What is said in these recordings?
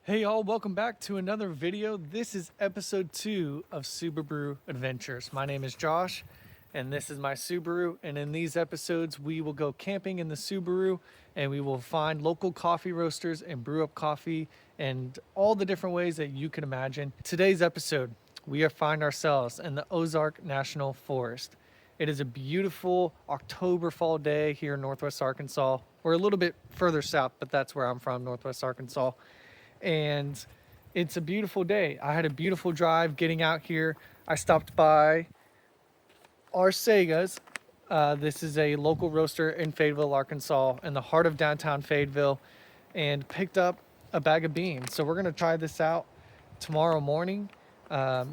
Hey y'all, welcome back to another video. This is episode 2 of SubaBrew Adventures. My name is Josh and this is my Subaru, and in these episodes we will go camping in the Subaru and we will find local coffee roasters and brew up coffee and all the different ways that you can imagine. Today's episode, we find ourselves in the Ozark National Forest. It is a beautiful October fall day here in Northwest Arkansas. We're a little bit further south, but that's where I'm from, Northwest Arkansas. And it's a beautiful day. I had a beautiful drive getting out here. I stopped by Arsagas. This is a local roaster in Fayetteville, Arkansas, in the heart of downtown Fayetteville, and picked up a bag of beans. So we're gonna try this out tomorrow morning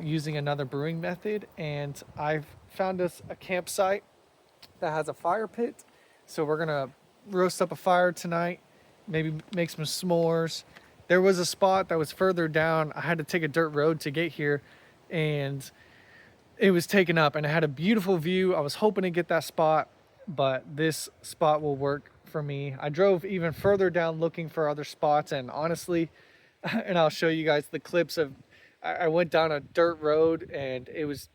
using another brewing method. And I've found us a campsite that has a fire pit. So we're gonna roast up a fire tonight, maybe make some s'mores. There was a spot that was further down. I had to take a dirt road to get here and it was taken up, and I had a beautiful view. I was hoping to get that spot, but this spot will work for me. I drove even further down looking for other spots, and honestly, and I'll show you guys the clips of, I went down a dirt road and it was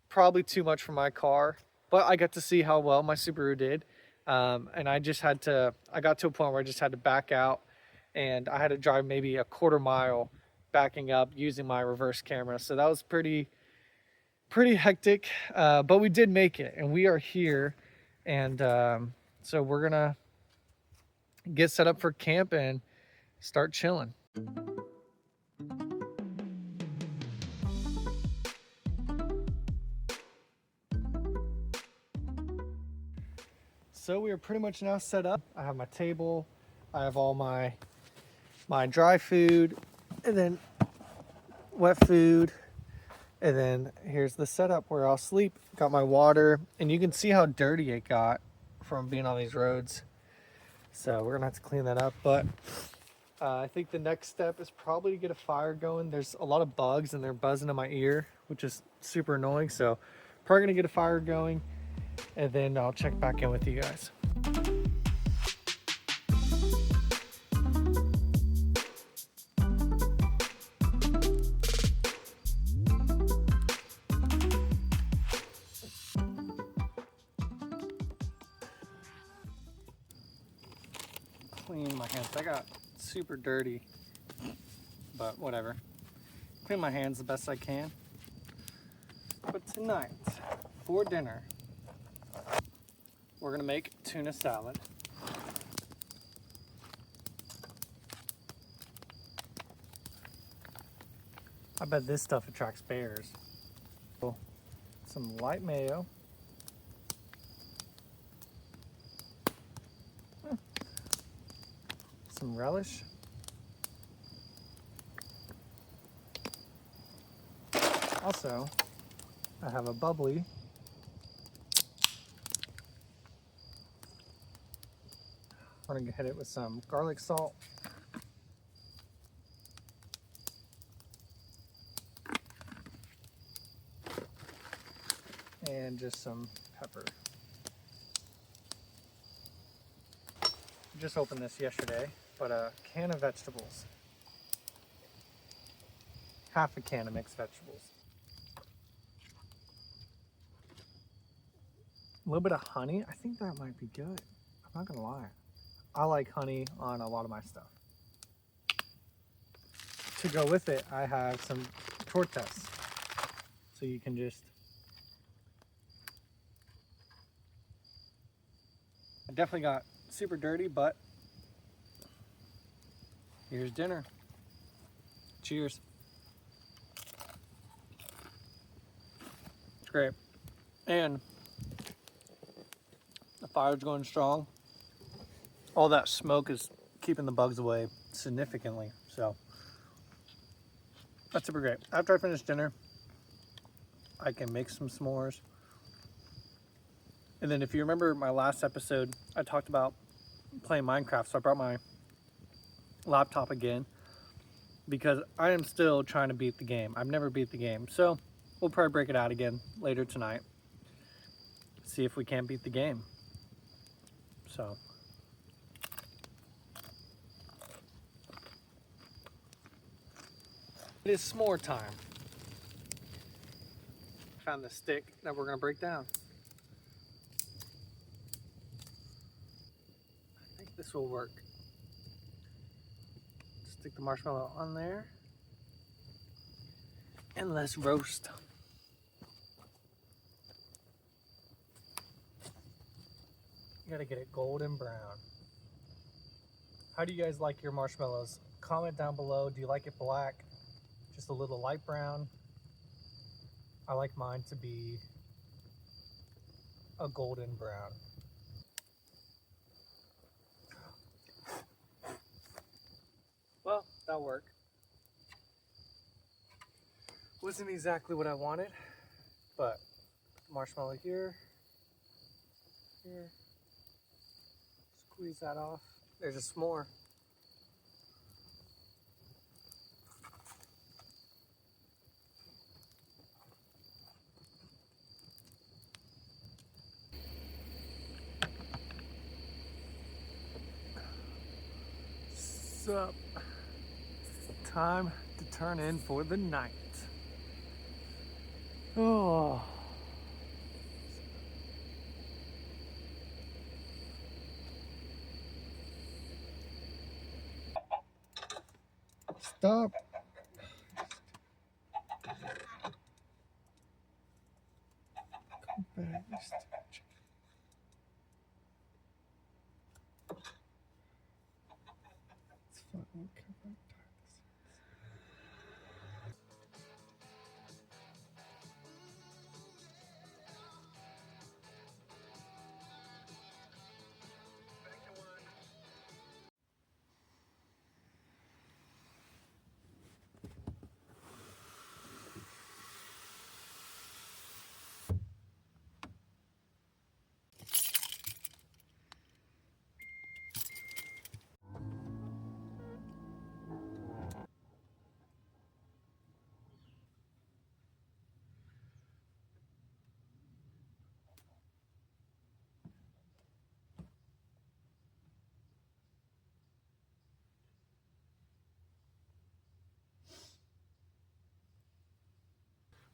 probably too much for my car, but I got to see how well my Subaru did. And I got to a point where I just had to back out, and I had to drive maybe a quarter mile backing up using my reverse camera. So that was pretty hectic, but we did make it and we are here. And so we're gonna get set up for camp and start chilling. So we are pretty much now set up. I have my table, I have all my dry food, and then wet food, and then here's the setup where I'll sleep. Got my water, and you can see how dirty it got from being on these roads. So we're gonna have to clean that up, but I think the next step is probably to get a fire going. There's a lot of bugs and they're buzzing in my ear, which is super annoying. So probably gonna get a fire going, and then I'll check back in with you guys. Clean my hands. I got super dirty, but whatever. Clean my hands the best I can. But tonight, for dinner, we're gonna make tuna salad. I bet this stuff attracts bears. Some light mayo. Some relish. Also, I have a bubbly. I'm gonna hit it with some garlic salt. And just some pepper. Just opened this yesterday, but a can of vegetables. Half a can of mixed vegetables. A little bit of honey. I think that might be good. I'm not gonna lie. I like honey on a lot of my stuff. To go with it, I have some tortas. So you can just... I definitely got super dirty, but here's dinner. Cheers. It's great. And the fire's going strong. All that smoke is keeping the bugs away significantly. So that's super great. After I finish dinner, I can make some s'mores. And then if you remember my last episode, I talked about playing Minecraft. So I brought my laptop again because I am still trying to beat the game. I've never beat the game. So we'll probably break it out again later tonight. See if we can't beat the game. So It is s'more time. Found the stick that we're gonna break down. I think this will work. Stick the marshmallow on there. And let's roast. You gotta get it golden brown. How do you guys like your marshmallows? Comment down below. Do you like it black? Just a little light brown? I like mine to be a golden brown. Well, that'll work. Wasn't exactly what I wanted, but marshmallow here, here. Squeeze that off. There's a s'more. Sup? Time to turn in for the night. Oh. Stop. Come back, you stupid chicken. It's fine. We'll come back.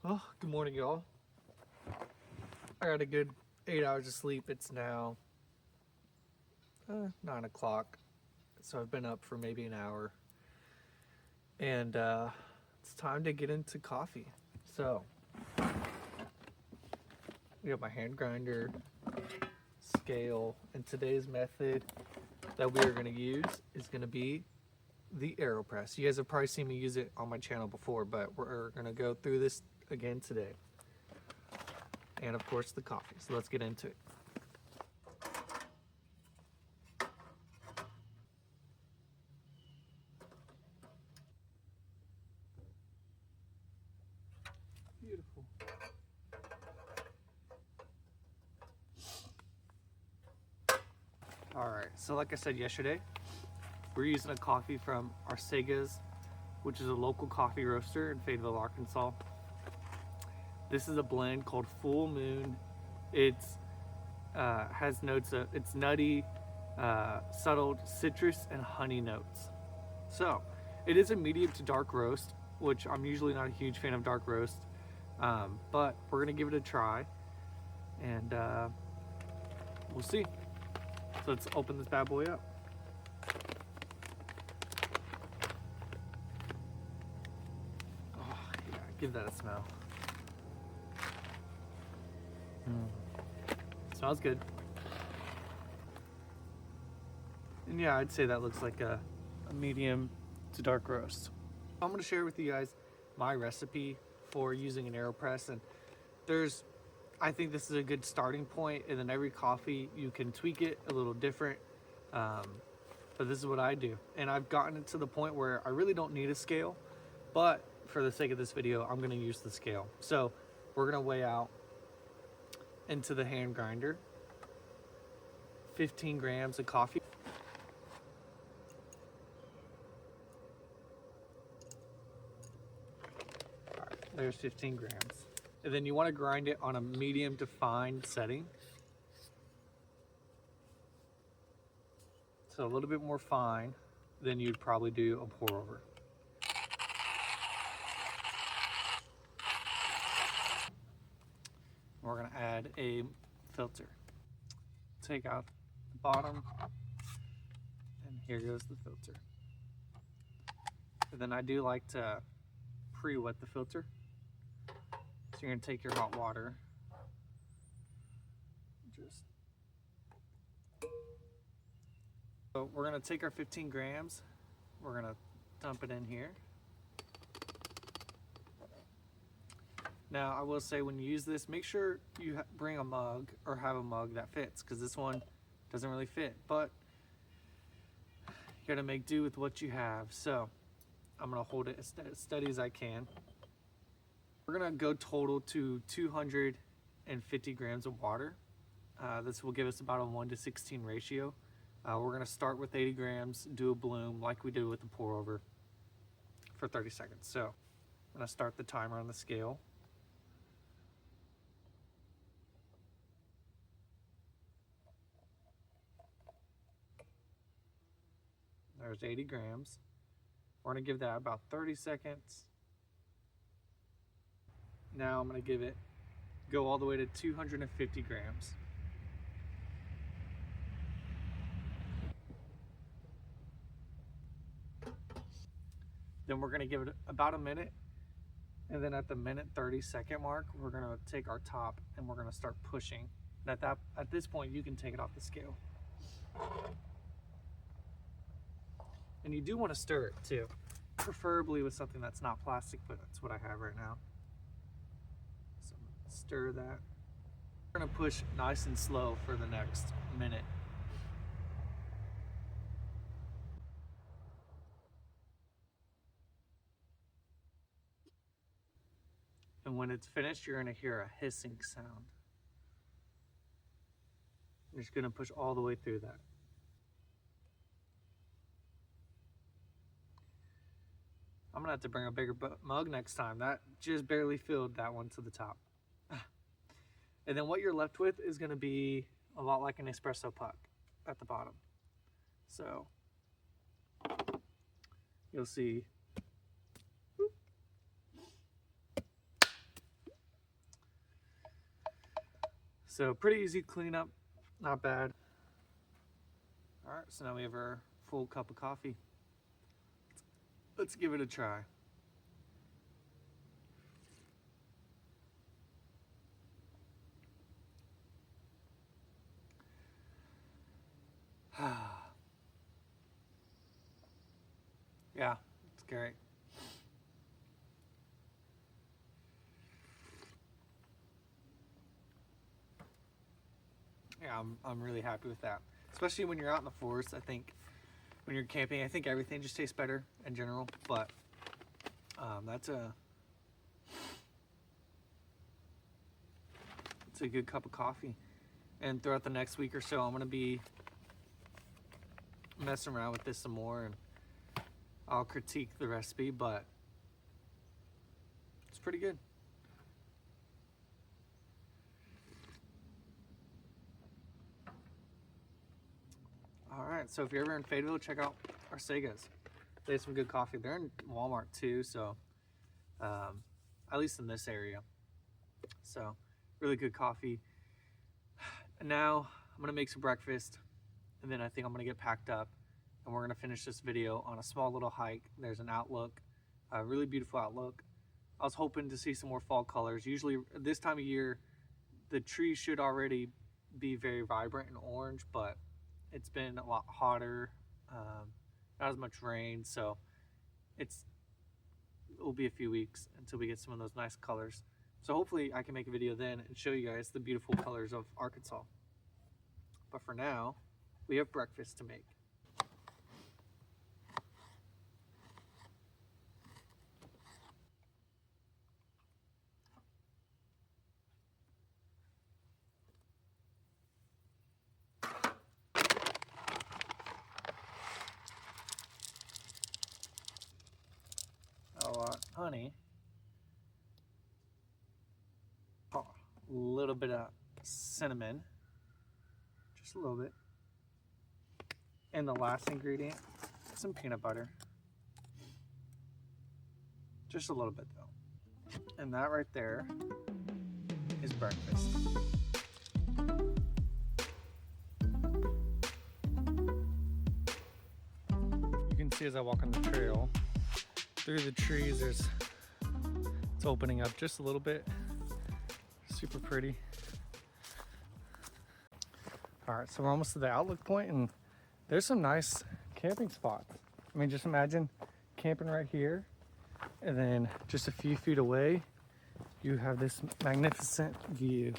Well, good morning, y'all. I got a good 8 hours of sleep. It's now 9 o'clock, so I've been up for maybe an hour, and it's time to get into coffee. So we have my hand grinder, scale, and today's method that we are going to use is going to be the AeroPress. You guys have probably seen me use it on my channel before, but we're going to go through this again today. And of course the coffee. So let's get into it. Beautiful. All right, so like I said yesterday, we're using a coffee from Arsagas, which is a local coffee roaster in Fayetteville, Arkansas. This is a blend called Full Moon. It's has notes of, it's nutty, subtle citrus and honey notes. So it is a medium to dark roast, which I'm usually not a huge fan of dark roast, but we're gonna give it a try, and we'll see. So let's open this bad boy up. Oh yeah, give that a smell. Smells good. And yeah, I'd say that looks like a medium to dark roast. I'm gonna share with you guys my recipe for using an AeroPress, and I think this is a good starting point, and then every coffee you can tweak it a little different. But this is what I do. And I've gotten it to the point where I really don't need a scale, but for the sake of this video, I'm gonna use the scale. So we're gonna weigh out into the hand grinder 15 grams of coffee. All right, there's 15 grams. And then you want to grind it on a medium to fine setting. So a little bit more fine than you'd probably do a pour over. We're gonna add a filter. Take out the bottom, and here goes the filter. And then I do like to pre-wet the filter. So you're gonna take your hot water, so we're gonna take our 15 grams, we're gonna dump it in here. Now I will say, when you use this, make sure you bring a mug or have a mug that fits, because this one doesn't really fit, but you gotta make do with what you have. So I'm gonna hold it as steady as I can. We're gonna go total to 250 grams of water. This will give us about a 1:16 ratio. We're gonna start with 80 grams, do a bloom like we did with the pour over for 30 seconds. So I'm gonna start the timer on the scale. There's 80 grams. We're gonna give that about 30 seconds. Now I'm gonna go all the way to 250 grams. Then we're gonna give it about a minute. And then at the minute 30-second mark, we're gonna take our top and we're gonna start pushing. And at this point, you can take it off the scale. And you do want to stir it too, preferably with something that's not plastic, but that's what I have right now. So I'm gonna stir that. We're gonna push nice and slow for the next minute. And when it's finished, you're gonna hear a hissing sound. You're just gonna push all the way through that. I'm gonna have to bring a bigger mug next time. That just barely filled that one to the top. And then what you're left with is gonna be a lot like an espresso puck at the bottom. So you'll see. So pretty easy cleanup, not bad. All right, so now we have our full cup of coffee. Let's give it a try. Yeah, it's great. Yeah, I'm really happy with that. Especially when you're out in the forest. I think when you're camping, I think everything just tastes better in general, but it's a good cup of coffee. And throughout the next week or so, I'm gonna be messing around with this some more, and I'll critique the recipe, but it's pretty good. All right, so if you're ever in Fayetteville, check out Arsagas. They have some good coffee. They're in Walmart too, so at least in this area. So really good coffee. And now I'm gonna make some breakfast, and then I think I'm gonna get packed up, and we're gonna finish this video on a small little hike. There's an outlook, a really beautiful outlook. I was hoping to see some more fall colors. Usually this time of year, the trees should already be very vibrant and orange, but it's been a lot hotter, not as much rain, so it will be a few weeks until we get some of those nice colors. So hopefully I can make a video then and show you guys the beautiful colors of Arkansas. But for now, we have breakfast to make. Honey, a little bit of cinnamon, just a little bit, and the last ingredient, some peanut butter, just a little bit though, and that right there his breakfast. You can see as I walk on the trail, through the trees, it's opening up just a little bit. Super pretty. All right, so we're almost to the outlook point, and there's some nice camping spots. I mean, just imagine camping right here, and then just a few feet away, you have this magnificent view.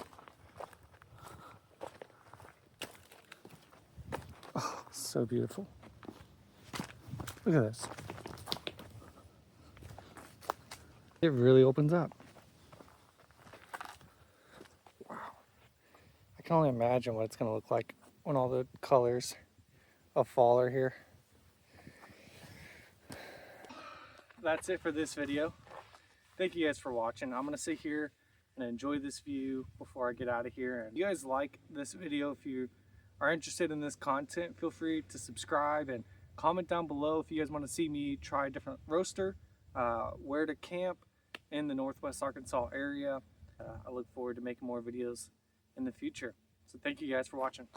Oh, so beautiful. Look at this. It really opens up. Wow. I can only imagine what it's going to look like when all the colors of fall are here. That's it for this video. Thank you guys for watching. I'm going to sit here and enjoy this view before I get out of here. And if you guys like this video, if you are interested in this content, feel free to subscribe and comment down below if you guys want to see me try a different roaster, where to camp in the Northwest Arkansas area. I look forward to making more videos in the future. So thank you guys for watching.